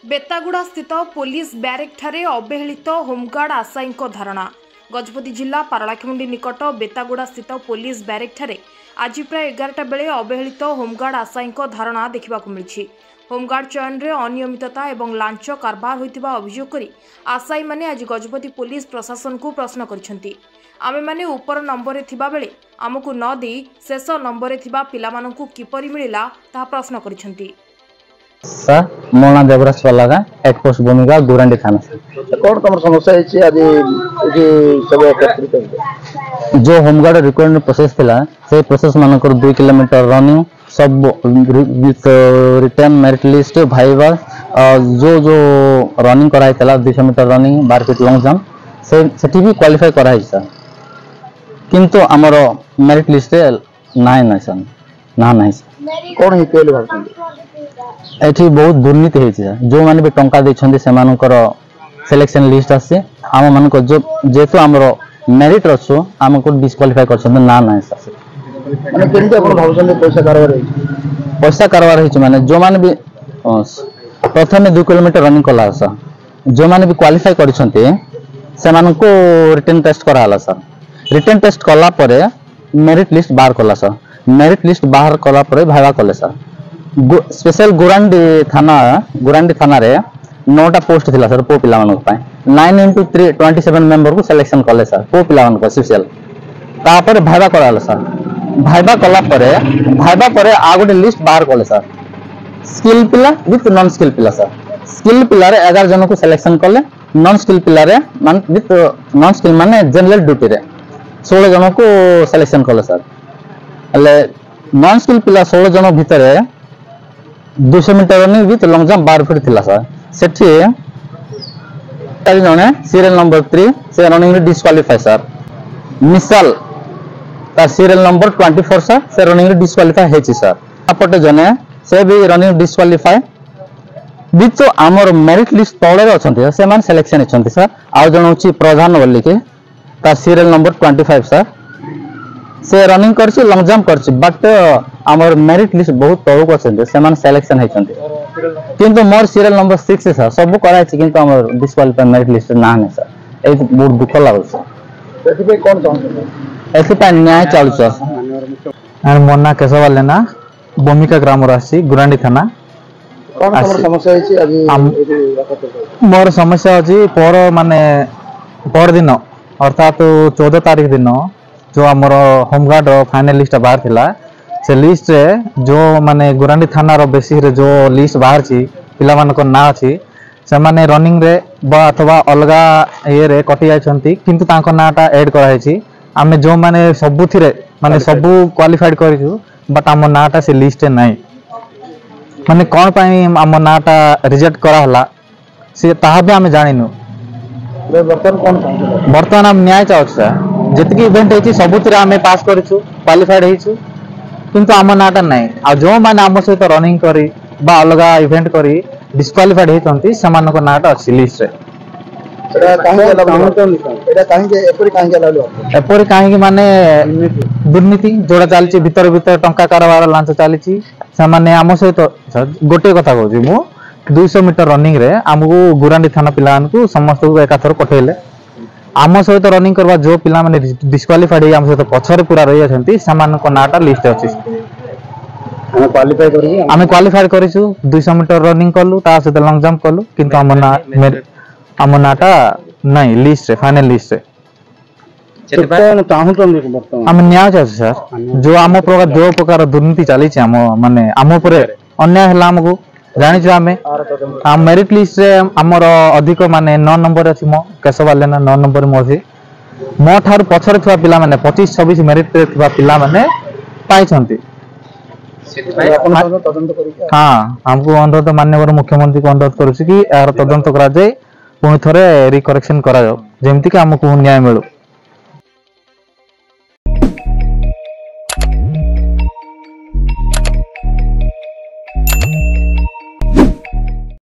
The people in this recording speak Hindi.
बेतागुड़ा स्थित पुलिस ब्यारेक ठारे अवहेलित होमगार्ड आशायी धारणा। गजपति जिला पारलाखेमुंडी निकट बेतागुड़ा स्थित पुलिस ब्यारेक ठारे आज प्राय 11टा बेले अवहेलित होमगार्ड आशायी धारणा देखा मिली। होमगार्ड चयन में अनियमितता एवं लांच कारबार होइतिबा अभियोग करी आशायी माने आज गजपति पुलिस प्रशासन को प्रश्न करिसेंती। आमे माने ऊपर नंबर रे थिबा बेले आमको न दे शेष नंबर रे थिबा पिलामानंकु किपरि मिलिला ता प्रश्न करिसेंती। सर मोना देवराज वाला हेड पोस्ट भूमिका गुरांडी थाना कौन तुम समस्या है आज सब एकत्रित जो होमगार्ड रिक्वायरमेंट प्रोसेस थिला से प्रोसेस मानकर 2 किलोमीटर रनिंग सब रिटर्न मेरिट लिस्ट भाईवा जो जो रनिंग कराई थिला 200 metre running 12 feet long jump से भी क्वालिफाई कराई सर किंतु हमर मेरिट लिस्ट नाही सर ना नहीं कौन ही पहले भाबछन एठी बहुत दुर्नीति है जो माने भी टंका देछन्ते से मानकर सिलेक्शन लिस्ट आसे आम मान को जो जेतु हमरो मेरिट रसो हमको डिस्क्वालीफाई करछन्ते ना ना सर माने केनते अपन भाबछन पैसा कारबार है माने जो माने भी प्रथम 2 किलोमीटर रनिंग कला सर जो माने भी क्वालिफाई करछन्ते से मानको रिटन टेस्ट कराला सर रिटन टेस्ट कला परे मेरिट लिस्ट बाहर कला सर मेरिट लिस्ट बाहर कला परे भाइवा कले सर स्पेशल गुरांडी थाना रे 9टा पोस्ट थिला सर पो पिला मानक पाए 9 into 3 27 मेंबर को सिलेक्शन कले सर पो पिला मानक स्पेशल तापर भाइबा कराला सर भाइबा कला परे आ गोटे लिस्ट बाहर कले सर स्किल पिला विथ नॉन स्किल पिला सर स्किल पिला रे 11 जन को सिलेक्शन कले नॉन स्किल पिला रे मान विथ नॉन स्किल माने जनरल ड्यूटी रे 16 जन को सिलेक्शन कले सर अले नॉन स्किल पिला 16 जन भितरे 200 metre running with long jump 12 feet थिला सर सेठी जने सीरियल नंबर 3 से रनिंग रे डिस्क्वालीफाई सर मिसाल तार सीरियल नंबर 24 सर से रनिंग रे डिस्क्वालीफाई हेछि सर अपटे जने से भी रनिंग डिस्क्वालीफाई विथ हमर मेरिट लिस्ट तळे रे अछंती से मान सिलेक्शन अछंती सर आ जण होछि प्रधान बोली के तार सीरियल नंबर 25 सर से रनिंग करछि लॉन्ग जंप करछि बट हमर मेरिट लिस्ट बहुत तळक अछंती से मान सिलेक्शन हेछंती किंतु मोर सीरियल नंबर 6 सर सब कराय छि किंतु हमर डिस्क्वालीफाई मेरिट लिस्ट ना नै सर ए बहुत दुख लागल सर एथि पे कोन चाहू एथि पे न्याय चालू सर और मोना केशवाल ना भूमिका ग्राम राशि गुरांडी थाना कोन हमर समस्या है आज मोर समस्या अछि पर माने पर दिन अर्थात 14 तारीख दिन जो आमर होमगार्ड फाइनल लिस्ट बाहर थिला से लिस्ट रे जो माने गुरांडी थाना रो बेसी रे जो लिस्ट बाहर छी पिला मान को ना अछि से माने रनिंग रे बा अथवा अलगा ये रे कटि जाय छंती किंतु तांको नाटा ऐड करा है छी आमे जो माने सबु थिरे माने सबु क्वालिफाइड करिछु बट आम नाटा से लिस्ट रे नाही माने कोन पई आम नाटा रिजेक्ट करा हला से ताहा भी आमे जानिनु बर्तमान हम न्याय चाहू सर जितकी इवेंट है सबुतिर आम पास करूँ क्वालिफाइड हो किंतु आम नाटा ना आ जो मैंने आम सहित रनिंग करी बा अलग इवेंट करी डिस्क्वालीफाइड होती से नाटा अच्छी लिस्ट एपरी कहीं माने दुर्नीति जोड़ा चलती भीतर भीतर टंका कारबार लांच चली आम सहित गोटे कथा कहूँ मु 200 मीटर रनिंग रे आमको गुरांडी थाना पिला समस्त को एकाथर पठेले आम सहित रनिंग करवा जो पिला माने डिस्क्वालीफाइड आम सहित पछरे पूरा रही अछंती समान को नाटा लिस्ट अछि आमे क्वालिफाई करिछु 200 मीटर रनिंग करलु ता सहित लॉन्ग जंप करलु किंतु आम नाटा नहीं लिस्ट रे फाइनल लिस्ट रे हम न्याय चाहू सर जो आम प्रकार जो प्रकार दुर्नीति चली आम माने आम ऊपर अन्याय हला हमको जानी जो आम मेरिट लिस्ट रे हमर अधिक माने 9 नंबर अछि मो केशवाल ना 9 नंबर मो अछि मो थार पछरे थवा पिला माने 25 26 मेरिट रे थवा पिला माने पाई छंती हां हमको अनुरोध माननीय मुख्यमंत्री को अनुरोध करू कि यार तदंत करा जाय पुणी थरे रिकरेक्शन करा जाओ जेमति कि हमको न्याय मिलु।